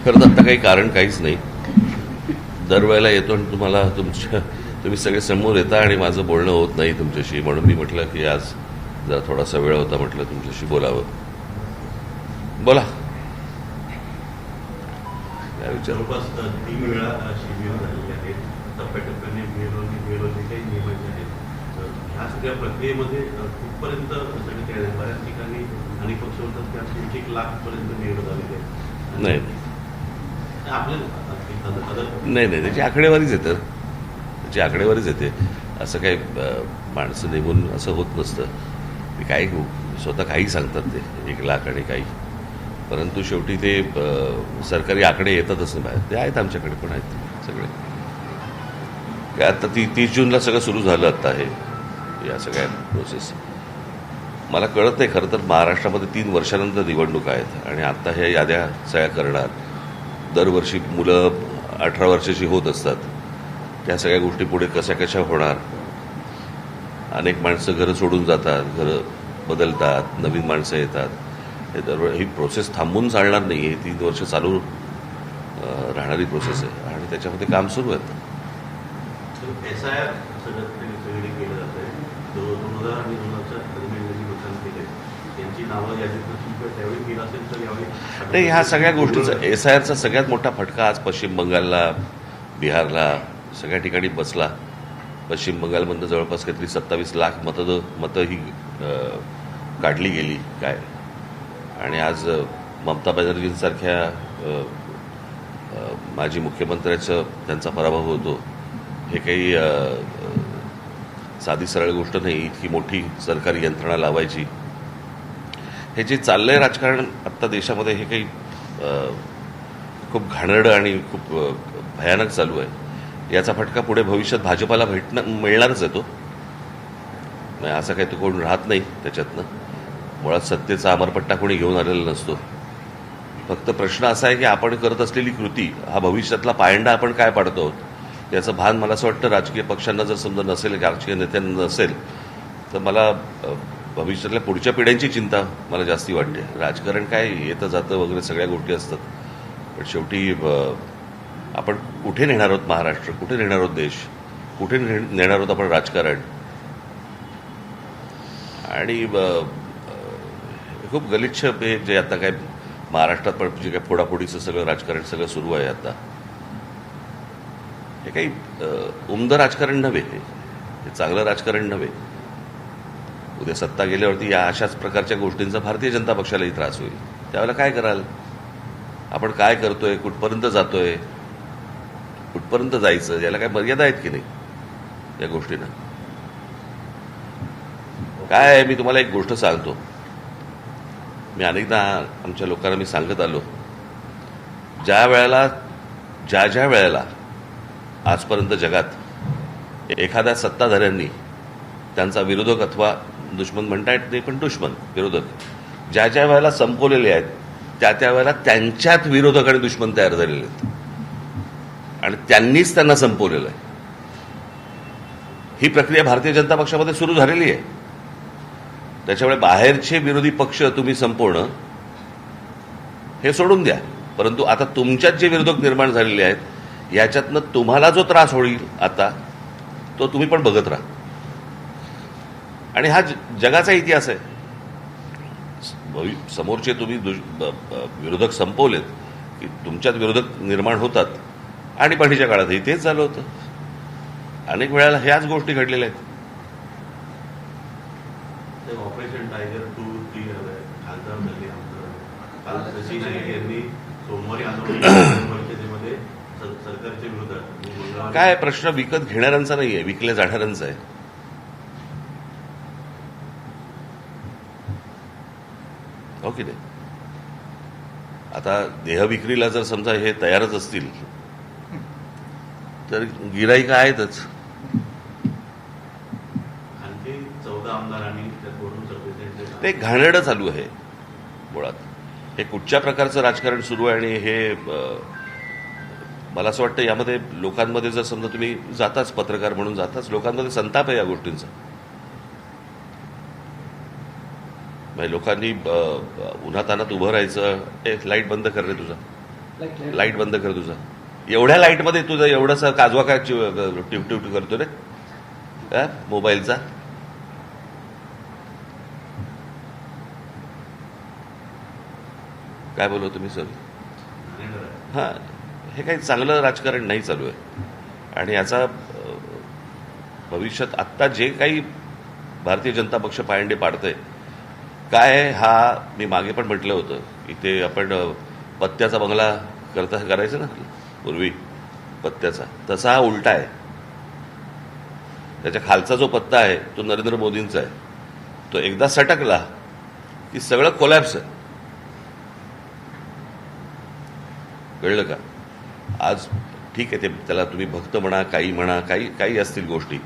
खरं तर आत्ता काही कारण काहीच नाही. दरवेळेला येतो आणि तुम्ही सगळे समोर येता आणि माझं बोलणं होत नाही तुमच्याशी, म्हणून मी म्हटलं की आज जरा थोडासा वेळ होता, म्हटलं तुमच्याशी बोलावं. बोला, काय विचार? जवळपास 3 वेळा शिबिर झालेली आहेत. टप्प्याटप्प्याने वेळो जे काही नियमाचे आहेत, ह्या सगळ्या प्रक्रियेमध्ये कुठपर्यंत सगळे तयार आहे? बऱ्याच ठिकाणी अनेक पक्ष होतात त्या 1 लाखपर्यंत निवड झालेली आहे. नाही नाही, त्याची आकडेवारीच येतं, त्याची आकडेवारीच येते. असं काही माणसं नेमून असं होत नसतं. ते काही स्वतः काही सांगतात ते 1 लाख आणि काही, परंतु शेवटी ते सरकारी आकडे येतातच नाही बाहेर. ते आहेत, आमच्याकडे पण आहेत सगळे. काय आता 30 जूनला सगळं सुरू झालं आत्ता हे या सगळ्या प्रोसेस. मला कळत नाही खरं तर, महाराष्ट्रामध्ये 3 वर्षानंतर निवडणुका आहेत आणि आत्ता ह्या याद्या सगळ्या करणार. दरवर्षी मुलं 18 वर्षाची होत असतात. त्या सगळ्या गोष्टी पुढे कशा कशा होणार. अनेक माणसं घरं सोडून जातात, घरं बदलतात, नवीन माणसं येतात. ही प्रोसेस थांबून चालणार नाही. ही 3 वर्ष चालू राहणारी प्रोसेस आहे आणि त्याच्यामध्ये काम सुरू आहे. SIR सगळीकडे केलं जात आहे. 2000 आणि 2000च्या दरम्यान जी मतदान केले त्यांची नावं यादीत नसून त्यावेळी केलं असेल तर यावेळी नाही. ह्या सगळ्या गोष्टीचा SIRचा सगळ्यात मोठा फटका आज पश्चिम बंगालला, बिहारला, सगळ्या ठिकाणी बसला. पश्चिम बंगालमधनं जवळपास काहीतरी 27 लाख मतं ही काढली गेली काय. आणि आज ममता बॅनर्जींसारख्या माजी मुख्यमंत्र्याचं त्यांचा पराभव होतो. हे काही साधी सरळ गोष्ट नाही. इतकी मोठी सरकारी यंत्रणा लावायची. हे जे चाललंय राजकारण आत्ता देशामध्ये, हे काही खूप घाणेरडं आणि खूप भयानक चालू आहे. याचा फटका पुढे भविष्यात भाजपाला मिळणारच आहे. तो असं काही तो कोण राहत नाही त्याच्यातनं. मुळात सत्तेचा अमरपट्टा कोणी घेऊन आलेला नसतो. फक्त प्रश्न असा आहे की आपण करत असलेली कृती हा भविष्यातला पायंडा आपण काय पाडतो आहोत याचं भान मला असं वाटतं राजकीय पक्षांना जर समजा नसेल, राजकीय नेत्यांना नसेल, तर मला भविष्यातल्या पुढच्या पिढ्यांची चिंता मला जास्ती वाटते. राजकारण काय येतं जातं वगैरे सगळ्या गोष्टी असतात, पण शेवटी आपण कुठे नेणार आहोत महाराष्ट्र, कुठे नेणार आहोत देश, कुठे नेणार आहोत आपण राजकारण. आणि खूप गलिच्छ हे जे आता काय महाराष्ट्रात पण जे काय फोडाफोडीचं सगळं राजकारण सगळं सुरू आहे आता, हे काही उमदं राजकारण नव्हे. हे चांगलं राजकारण नव्हे. उद्या सत्ता गेल्यावरती या अशाच प्रकारच्या गोष्टींचा भारतीय जनता पक्षालाही त्रास होईल. त्यावेळेला काय कराल? आपण काय करतोय, कुठपर्यंत जातोय, कुठपर्यंत जायचं, याला काय मर्यादा आहेत की नाही या गोष्टींना? काय आहे, मी तुम्हाला एक गोष्ट सांगतो. मी अनेकदा आमच्या लोकांना मी सांगत आलो, ज्या वेळेला आजपर्यंत जगात एखाद्या सत्ताधाऱ्यांनी त्यांचा विरोधक अथवा दुश्मन म्हणता येत नाही, पण दुश्मन विरोधक ज्या वेळेला संपवलेले आहेत, त्या वेळेला त्यांच्यात विरोधक आणि दुश्मन तयार झालेले आहेत आणि त्यांनीच त्यांना संपवलेलं आहे. ही प्रक्रिया भारतीय जनता पक्षामध्ये सुरू झालेली आहे. त्याच्यामुळे बाहेरचे विरोधी पक्ष तुम्ही संपवणं हे सोडून द्या, परंतु आता तुमच्यात जे विरोधक निर्माण झालेले आहेत याच्यातनं तुम्हाला जो त्रास होईल आता, तो तुम्ही पण बघत राहा. आणि हा जगाचा इतिहास आहे. समोरचे तुम्ही विरोधक संपवलेत की तुमच्यात विरोधक निर्माण होतात. आणि पाठीच्या काळातही तेच झालं होतं. अनेक वेळेला ह्याच गोष्टी घडलेल्या आहेत. ऑपरेशन टायगर 2-3 खासदार झाले. काल शशी शेख यांनी सोमवारी आंदोलन परिषदेमध्ये सरकारच्या विरोधात. काय प्रश्न विकत घेणाऱ्यांचा नाहीये, विकल्या जाणाऱ्यांचा आहे. हो की नाही? आता देहविक्रीला जर समजा हे तयारच असतील तर गिराईक आहेतच. आणखी 14 आमदारांनी त्यावरून सर्व्हिस ते घाणेरडं चालू आहे मुळात. हे कुठच्या प्रकारचं राजकारण सुरू आहे आणि हे मला असं वाटतं यामध्ये लोकांमध्ये जर समजा तुम्ही जाताच, पत्रकार म्हणून जाताच, लोकांमध्ये संताप आहे या गोष्टींचा. म्हणजे लोकांनी उन्हातानात उभं राहायचं, लाईट बंद कर रे तुझा, लाईट बंद कर तुझा. एवढ्या लाईटमध्ये तुझं एवढासा काजवा काय टिप करतो रे मोबाईलचा. काय बोललो तुम्ही सर? हां, हे काही चांगलं राजकारण नाही चालू आहे. आणि याचा भविष्यात आत्ता जे काही भारतीय जनता पक्ष पायंडे पाडतंय काय, हा मी मागे पण म्हटलं होतं की ते आपण पत्त्याचा बंगला करायचं ना पूर्वी पत्त्याचा, तसा हा उलटा आहे. त्याच्या खालचा जो पत्ता आहे तो नरेंद्र मोदींचा आहे. तो एकदा सटकला की सगळं कोलॅप्स आहे. कळलं का? आज ठीक आहे, ते त्याला तुम्ही भक्त म्हणा, काही म्हणा, काही असतील गोष्टी,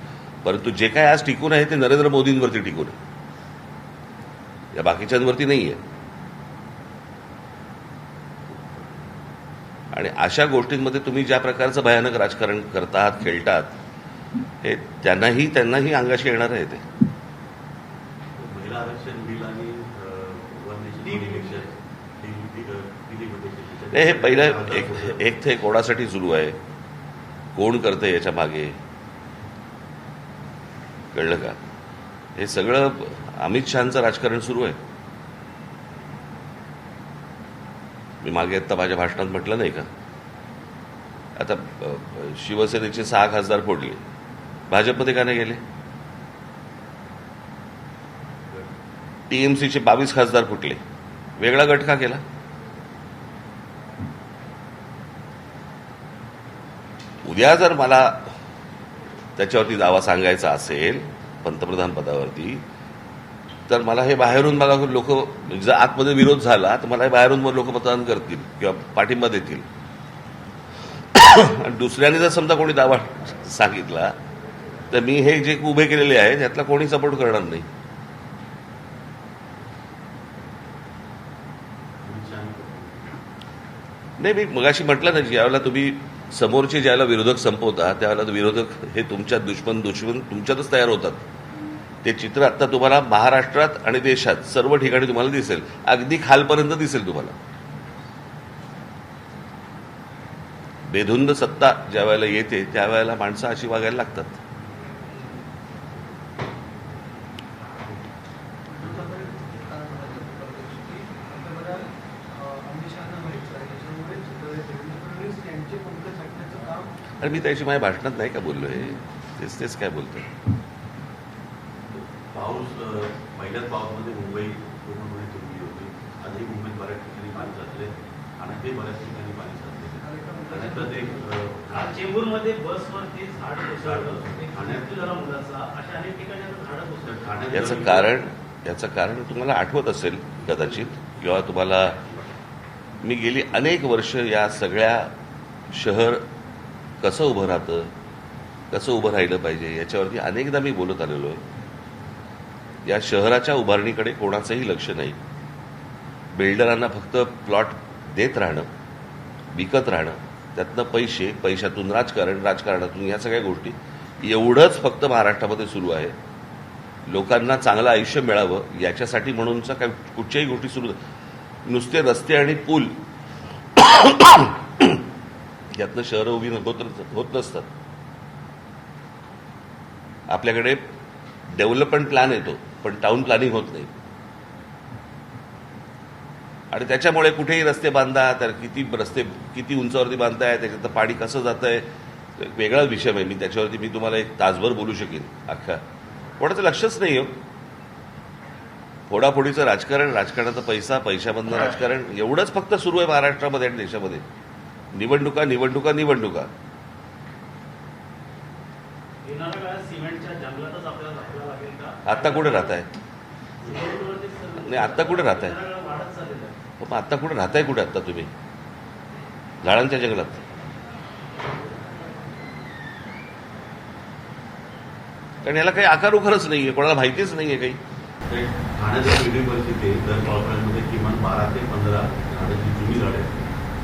परंतु जे काय आज टिकून आहे ते नरेंद्र मोदींवरती टिकून आहे, या बाकीच्यांवरती नाही आहे. आणि अशा गोष्टींमध्ये तुम्ही ज्या प्रकारचं भयानक राजकारण करतात, खेळतात, हे त्यांनाही अंगाशी येणार आहे. ते महिला आरक्षण बिल आणि वन नेशन वन इलेक्शन हे पहिलं एक ते कोणासाठी सुरू आहे, कोण करतंय याच्या मागे, कळलं का? हे सगळं अमित शहाचं राजकारण सुरू आहे. मी मागे आता माझ्या भाषणात म्हटलं नाही का, आता शिवसेनेचे 6 खासदार फोडले, भाजपमध्ये का नाही गेले? टीएमसीचे 22 खासदार फुटले, वेगळा गट का केला? उद्या जर मला त्याच्यावरती दावा सांगायचा असेल पंतप्रधान पदावरती, तर मला हे बाहेरून मला लोक, जर आतमध्ये विरोध झाला तर मला हे बाहेरून लोक मतदान करतील किंवा पाठिंबा देतील. आणि दुसऱ्याने जर समजा कोणी दावा सांगितला तर मी हे जे उभे केलेले आहे त्यातला कोणी सपोर्ट करणार नाही. नाही, मी मगाशी म्हटलं ना, ज्यावेळेला तुम्ही समोरचे ज्यावेळेला विरोधक संपवता त्यावेळेला विरोधक हे तुमच्या दुश्मन तुमच्यातच तयार होतात. ते चित्र आता तुम्हाला महाराष्ट्रात आणि देशात सर्व ठिकाणी तुम्हाला दिसेल, अगदी खालपर्यंत दिसेल तुम्हाला. बेधुंद सत्ता ज्या वेळेला येते त्यावेळेला माणसं अशी वागायला लागतात. आणि मी त्याशी माझ्या भाषणात नाही का बोललोय, तेच काय बोलतोय. पाऊस पहिल्याच पावसामध्ये मुंबई पूर्णपणे तुंबली होती. आधी मुंबईत बऱ्याच ठिकाणी पाणी साचले, ठाण्यातही बऱ्याच ठिकाणी पाणी साचले. काल चेंबूरमध्ये बसवरती झाड कोसळलं, ठाण्यात झाला मुलाचा, अशा अनेक ठिकाणी झाडं कोसळलं. याचं कारण तुम्हाला आठवत असेल कदाचित, किंवा तुम्हाला मी गेली अनेक वर्ष या सगळ्या शहर कसं उभं राहतं, कसं उभं राहिलं पाहिजे याच्यावरती अनेकदा मी बोलत आलेलो आहे. या शहराच्या उभारणीकडे कोणाचंही लक्ष नाही. बिल्डरांना फक्त प्लॉट देत राहणं, विकत राहणं, त्यातनं पैशातून राजकारणातून या सगळ्या गोष्टी, एवढंच फक्त महाराष्ट्रामध्ये सुरू आहे. लोकांना चांगलं आयुष्य मिळावं याच्यासाठी म्हणूनचा काय कुठच्याही गोष्टी सुरू, नुसते रस्ते आणि पूल यातनं शहरं उभी होत नसतात. आपल्याकडे डेव्हलपमेंट प्लॅन येतो पण टाउन प्लॅनिंग होत नाही. आणि त्याच्यामुळे कुठेही रस्ते बांधा, तर किती उंचावरती बांधताय, त्याच्यात पाणी कसं जात आहे, वेगळाच विषय आहे. मी त्याच्यावरती तुम्हाला एक तासभर बोलू शकेन. अख्खा कोणाचं लक्षच नाही हो. फोडाफोडीचं राजकारणाचा पैशामधलं राजकारण एवढंच फक्त सुरू आहे महाराष्ट्रामध्ये आणि देशामध्ये. निवडणुका. येणाऱ्या काळात सिमेंटच्या जंगलातच आपल्याला राहायला लागेल का? आता कुठे राहताय? नाही, आता कुठे राहताय? वाढत चाललेलं आहे. मग आता कुठे राहताय? कुठे आता तुम्ही? झाडांच्या जंगलात. कारण याला काही आकार उखारच नाहीये, कोणाला माहितीच नाहीये काही. ठाण्याच्या वेगळी परिस्थिती आहे. दर पावसाळ्यामध्ये किमान 12 ते 15 झाडाची जुनी झाडे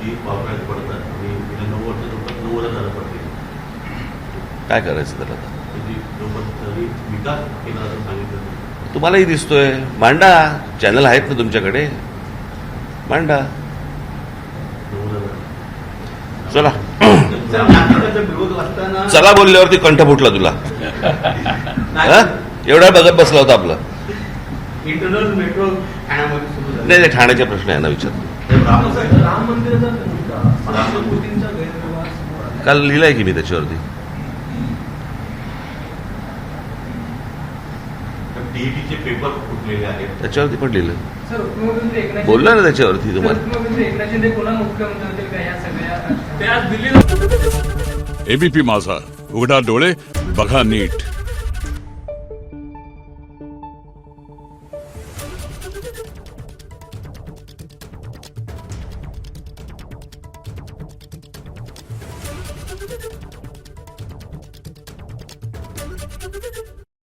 ती पावसाळ्यात पडतात आणि गेल्या 9 वर्षात 90 झाडं पडतील. काय करायचं त्याला? तरी विकास केला असं सांगितलं. तुम्हालाही दिसतोय. मांडा, चॅनल आहेत ना तुमच्याकडे, मांडा. चला सर, नागरिकांचा विरोध असताना चला बोलल्यावरती कंठ फुटला तुला हा? एवढा बघत बसला होता आपला. इंटरनल मेट्रो ठाण्यामध्ये सुरू झाली. नाही ठाण्याचा प्रश्न आहे ना विचार. राम मंदिराचा राष्ट्रपतींचा गैरव्यवहार समोर आला. काल लिहिलंय की मी त्याच्यावरती. टीईटीचे पेपर फुटलेले आहेत. त्याच्यावरती पण लिहिलं. सर, उपमुख्यमंत्री एकनाथ बोललो ना त्याच्यावरती सर, तुम्हाला. उपमुख्यमंत्री एकनाथ शिंदे पुन्हा मुख्यमंत्री होतील का या सगळ्या? ते आज दिल्लीला एबीपी माझा, उघडा डोळे बघा नीट.